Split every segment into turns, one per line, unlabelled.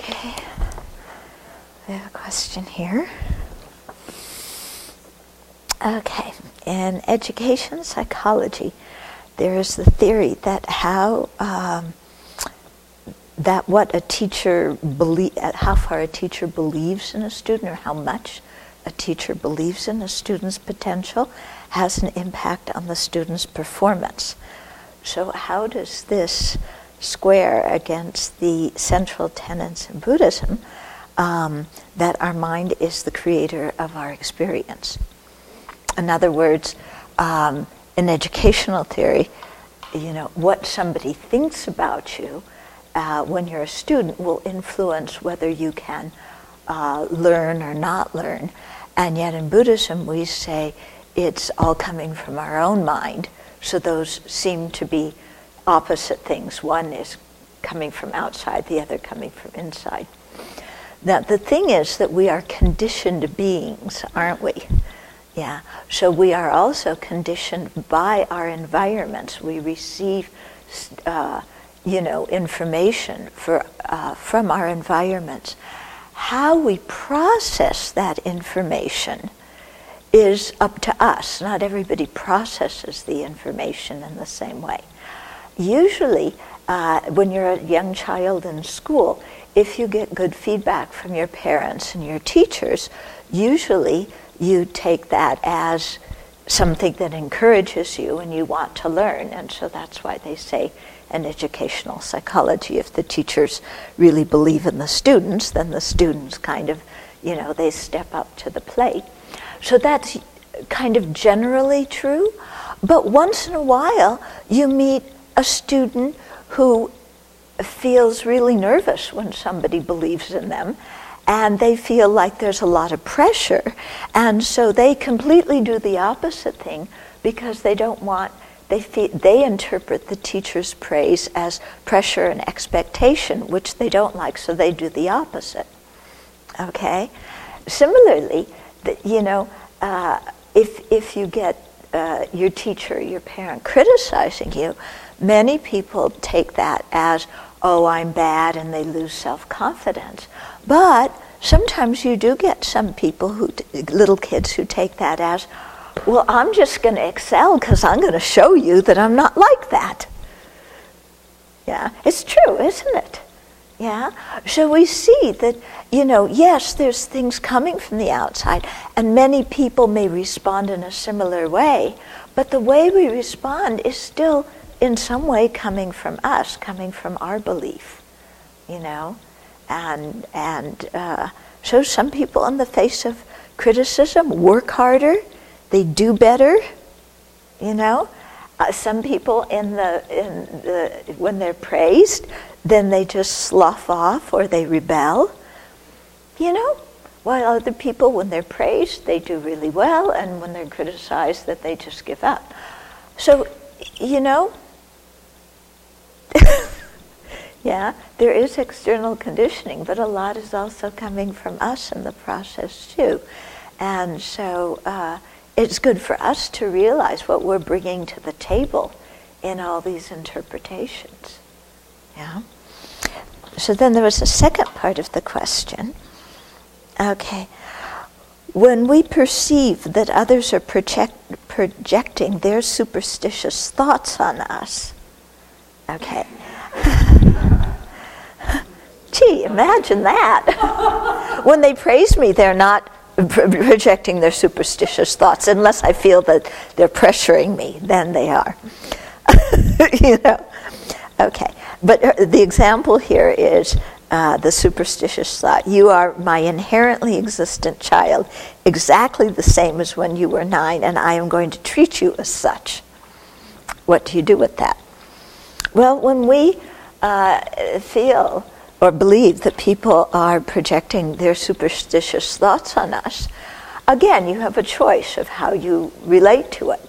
Okay, I have a question here. Okay, in education psychology, there is the theory that how far a teacher believes in a student, or how much a teacher believes in a student's potential, has an impact on the student's performance. So how does this square against the central tenets in Buddhism, that our mind is the creator of our experience? In other words, in educational theory, what somebody thinks about you when you're a student will influence whether you can learn or not learn. And yet in Buddhism we say it's all coming from our own mind. So those seem to be opposite things. One is coming from outside, the other coming from inside. Now the thing is that we are conditioned beings, aren't we? Yeah. So we are also conditioned by our environments. We receive information from our environments. How we process that information is up to us. Not everybody processes the information in the same way. Usually, when you're a young child in school, if you get good feedback from your parents and your teachers, usually you take that as something that encourages you and you want to learn. And so that's why they say in educational psychology, if the teachers really believe in the students, then the students kind of, they step up to the plate. So that's kind of generally true. But once in a while, you meet a student who feels really nervous when somebody believes in them, and they feel like there's a lot of pressure, and so they completely do the opposite thing because they don't want, they interpret the teacher's praise as pressure and expectation, which they don't like, so they do the opposite. Okay? Similarly, if you get your teacher, your parent criticizing you, many people take that as, oh, I'm bad, and they lose self-confidence. But sometimes you do get some people, little kids, who take that as, well, I'm just going to excel because I'm going to show you that I'm not like that. Yeah, it's true, isn't it? Yeah, so we see that, yes, there's things coming from the outside, and many people may respond in a similar way, but the way we respond is still in some way coming from us, coming from our belief, and so some in the face of criticism work harder, they do better, some people when they're praised, then they just slough off or they rebel, while other people, when they're praised, they do really well, and when they're criticized, that they just give up. So, yeah, there is external conditioning, but a lot is also coming from us in the process too. And so it's good for us to realize what we're bringing to the table in all these interpretations. Yeah. So then there was a second part of the question. Okay. When we perceive that others are projecting their superstitious thoughts on us, okay. Gee, imagine that. When they praise me, they're not projecting their superstitious thoughts, unless I feel that they're pressuring me, then they are. Okay. But the example here is the superstitious thought. You are my inherently existent child, exactly the same as when you were 9, and I am going to treat you as such. What do you do with that? Well, when we feel or believe that people are projecting their superstitious thoughts on us, again, you have a choice of how you relate to it,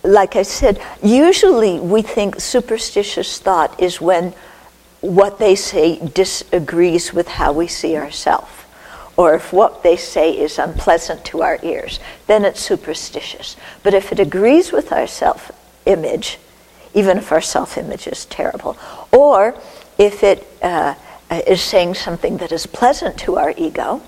Like I said, usually we think superstitious thought is when what they say disagrees with how we see ourselves, or if what they say is unpleasant to our ears, then it's superstitious. But if it agrees with our self-image, even if our self-image is terrible, or if it is saying something that is pleasant to our ego,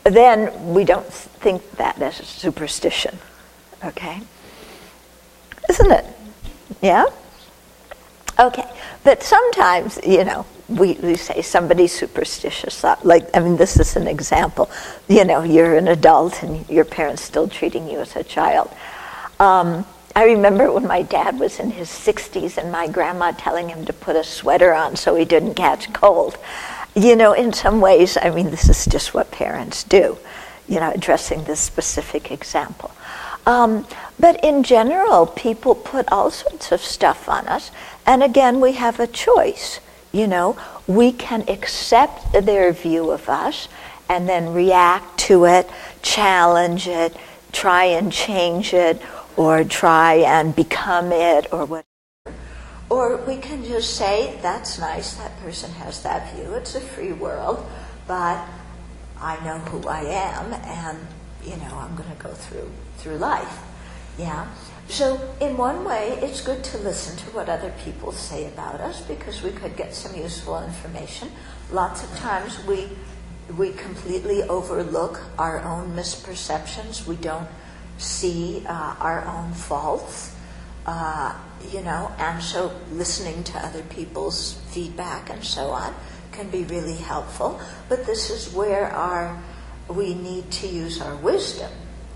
then we don't think that as a superstition, okay? Isn't it? Yeah? Okay, but sometimes, we say somebody's superstitious. This is an example. You're an adult and your parents still treating you as a child. I remember when my dad was in his 60s and my grandma telling him to put a sweater on so he didn't catch cold. In some ways, this is just what parents do, addressing this specific example. But in general, people put all sorts of stuff on us. And again, we have a choice. We can accept their view of us and then react to it, challenge it, try and change it, or try and become it, or whatever. Or we can just say, that's nice, that person has that view, it's a free world, but I know who I am, and, I'm going to go through life. Yeah? So in one way, it's good to listen to what other people say about us, because we could get some useful information. Lots of times we completely overlook our own misperceptions. We don't see our own faults, and so listening to other people's feedback and so on can be really helpful. But this is where we need to use our wisdom,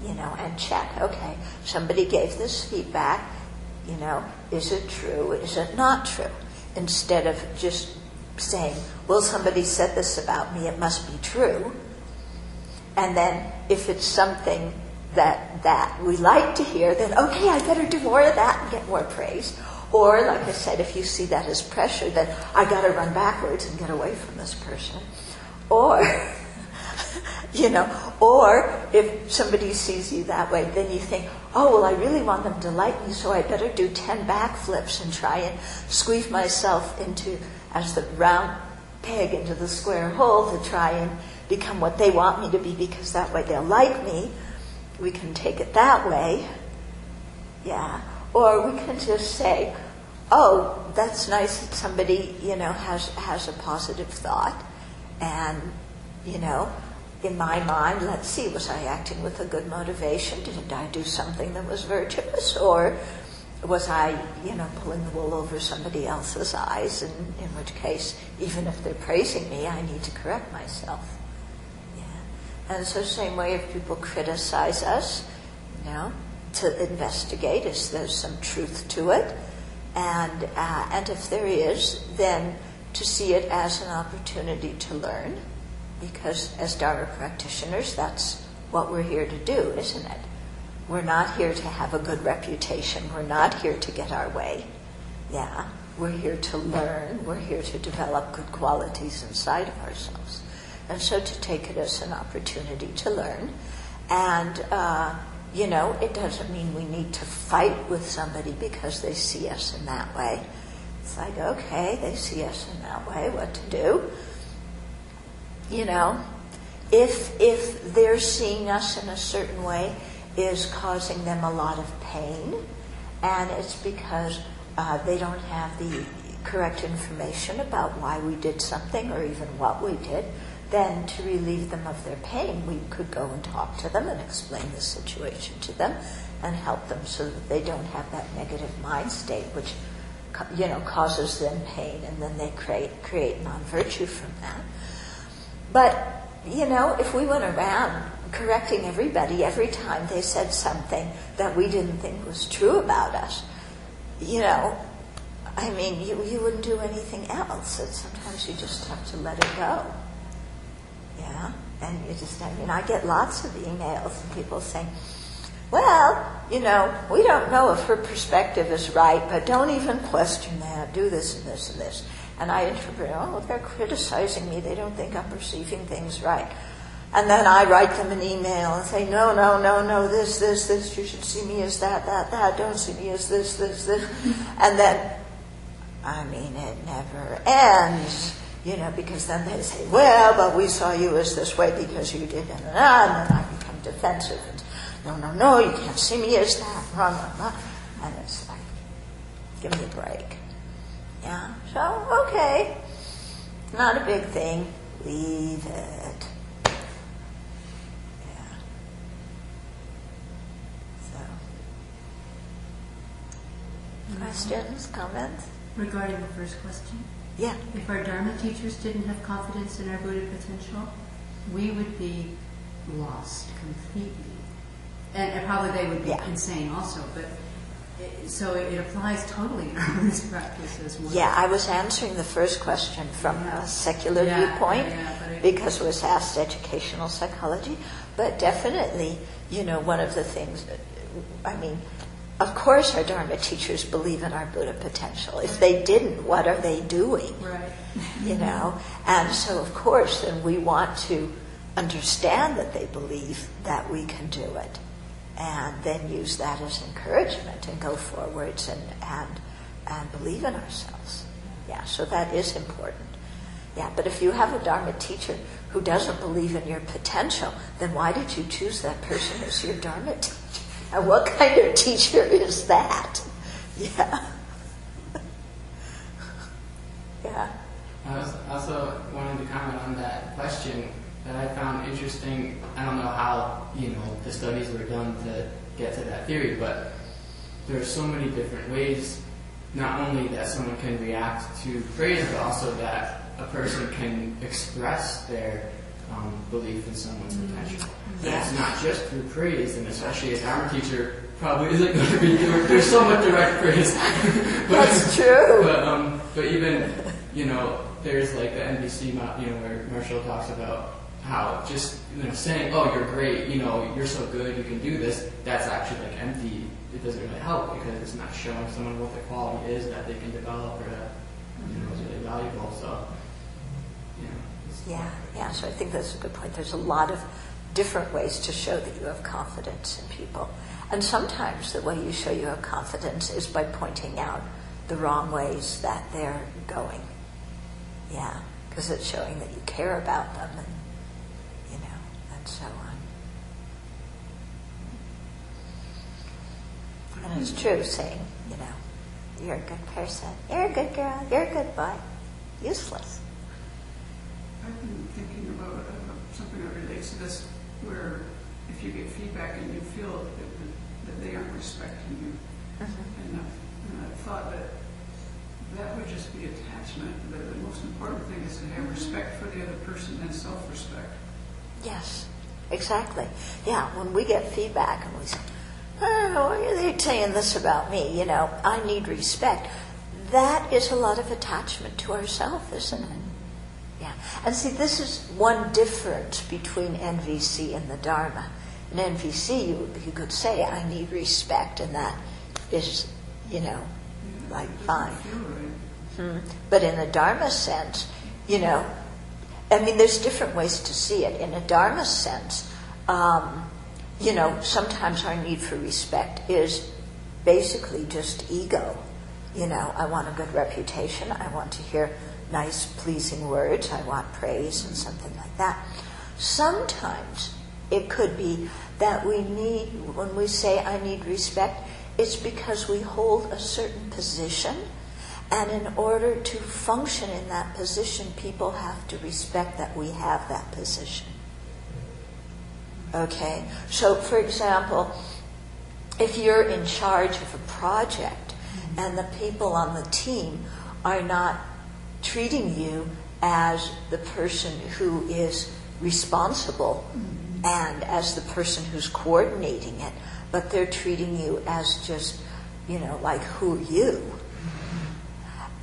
and check, okay, somebody gave this feedback, is it true, is it not true? Instead of just saying, well, somebody said this about me, it must be true. And then if it's something that we like to hear, then okay, I better do more of that and get more praise. Or, like I said, if you see that as pressure, then I got to run backwards and get away from this person. Or, or if somebody sees you that way, then you think, oh, well, I really want them to like me, so I better do 10 backflips and try and squeeze myself as the round peg into the square hole to try and become what they want me to be, because that way they'll like me. We can take it that way, yeah. Or we can just say, oh, that's nice that somebody, has a positive thought. And, in my mind, let's see, was I acting with a good motivation? Did I do something that was virtuous? Or was I, pulling the wool over somebody else's eyes? And in which case, even if they're praising me, I need to correct myself. And so same way if people criticize us, to investigate, is there some truth to it? And if there is, then to see it as an opportunity to learn, because as Dharma practitioners, that's what we're here to do, isn't it? We're not here to have a good reputation. We're not here to get our way. Yeah, we're here to learn. We're here to develop good qualities inside of ourselves. And so to take it as an opportunity to learn. And, it doesn't mean we need to fight with somebody because they see us in that way. It's like, okay, they see us in that way, what to do? If they're seeing us in a certain way is causing them a lot of pain, and it's because they don't have the correct information about why we did something or even what we did, then to relieve them of their pain, we could go and talk to them and explain the situation to them and help them so that they don't have that negative mind state, which, causes them pain, and then they create non-virtue from that. But, if we went around correcting everybody every time they said something that we didn't think was true about us, you wouldn't do anything else. And sometimes you just have to let it go. Yeah, and I get lots of emails and people saying, well, we don't know if her perspective is right, but don't even question that. Do this and this and this. And I interpret, they're criticizing me. They don't think I'm perceiving things right. And then I write them an email and say, no, this. You should see me as that. Don't see me as this. And then, it never ends. Because then they say, well, but we saw you as this way because you did, and then I become defensive. And, no, you can't see me as that. And it's like, give me a break. Yeah, so, okay. Not a big thing. Leave it. Yeah. So. Questions, comments?
Regarding the first question?
Yeah.
If our Dharma teachers didn't have confidence in our Buddha potential, we would be lost completely. And probably they would be insane also, but so it applies totally in our Buddhist practice as well.
Yeah, I was answering the first question from a secular viewpoint because it was asked educational psychology, but definitely, one of the things, of course our Dharma teachers believe in our Buddha potential. If they didn't, what are they doing?
Right.
And so of course then we want to understand that they believe that we can do it, and then use that as encouragement and go forwards and believe in ourselves. Yeah, so that is important. Yeah, but if you have a Dharma teacher who doesn't believe in your potential, then why did you choose that person as your Dharma teacher? And what kind of teacher is that? Yeah. Yeah.
I was also wanted to comment on that question that I found interesting. I don't know how, the studies were done to get to that theory, but there are so many different ways, not only that someone can react to praise, but also that a person can express their belief in someone's potential. And it's not just through praise, and especially a Dharma teacher probably isn't going to be doing, there's so much direct praise.
That's true.
But even, there's like the NBC, where Marshall talks about how just, saying, oh, you're great, you're so good, you can do this, that's actually like empty. It doesn't really help because it's not showing someone what the quality is that they can develop or that, is really valuable. So,
Yeah, so I think that's a good point. There's a lot of different ways to show that you have confidence in people. And sometimes the way you show you have confidence is by pointing out the wrong ways that they're going. Yeah, because it's showing that you care about them and so on. And it's true saying, you're a good person, you're a good girl, you're a good boy. Useless.
I've been thinking about something that relates to this, where if you get feedback and you feel that they aren't respecting you, and I've thought that would just be attachment. The most important thing is to have respect for the other person and self-respect.
Yes, exactly. Yeah, when we get feedback and we say, why are they saying this about me? I need respect. That is a lot of attachment to ourselves, isn't it? Yeah. And see, this is one difference between NVC and the Dharma. In NVC, you could say, I need respect, and that is, fine. But in a Dharma sense, there's different ways to see it. In a Dharma sense, sometimes our need for respect is basically just ego. I want a good reputation. I want to hear nice, pleasing words. I want praise and something like that. Sometimes it could be that when we say I need respect, it's because we hold a certain position, and in order to function in that position, people have to respect that we have that position. Okay? So, for example, if you're in charge of a project and the people on the team are not treating you as the person who is responsible and as the person who's coordinating it, but they're treating you as just, like, who are you?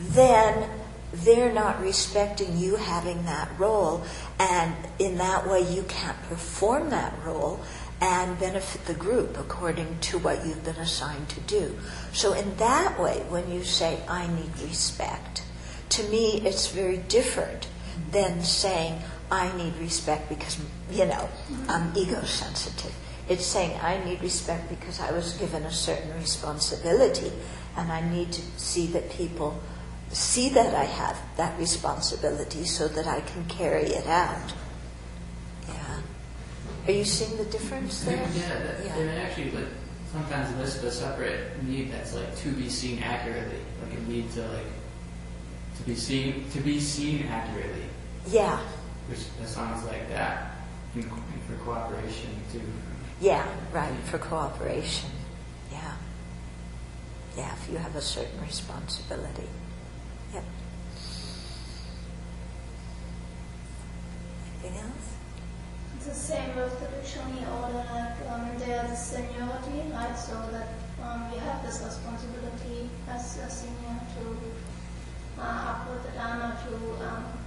Then they're not respecting you having that role, and in that way you can't perform that role and benefit the group according to what you've been assigned to do. So in that way, when you say, I need respect, to me it's very different than saying, I need respect because, I'm ego-sensitive. It's saying, I need respect because I was given a certain responsibility, and I need to see that people see that I have that responsibility so that I can carry it out. Yeah. Are you seeing the difference there?
And actually, sometimes list a separate need that's to be seen accurately. It need to to be seen accurately.
Yeah.
Which sounds like that, and for cooperation too.
Yeah, right, for cooperation. Yeah. Yeah, if you have a certain responsibility. Yep. Anything else?
It's the same with the Bhikshuni order, like they are the seniority, right? So that we have this responsibility as a senior to uphold the Dharma to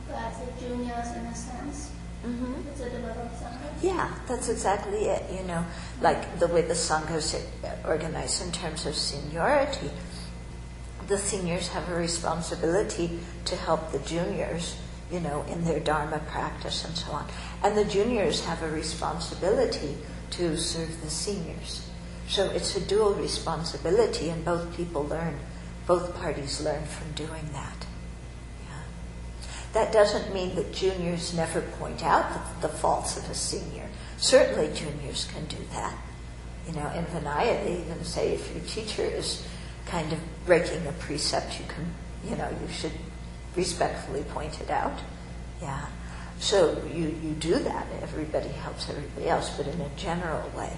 the juniors in a sense.
Mm-hmm.
It's a developed Sangha.
Yeah, that's exactly it, like the way the Sanghas are organized in terms of seniority. The seniors have a responsibility to help the juniors, in their Dharma practice and so on. And the juniors have a responsibility to serve the seniors. So it's a dual responsibility, and both parties learn from doing that. That doesn't mean that juniors never point out the faults of a senior. Certainly juniors can do that. In Vinaya, they even say if your teacher is kind of breaking a precept, you should respectfully point it out. So you do that. Everybody helps everybody else, but in a general way.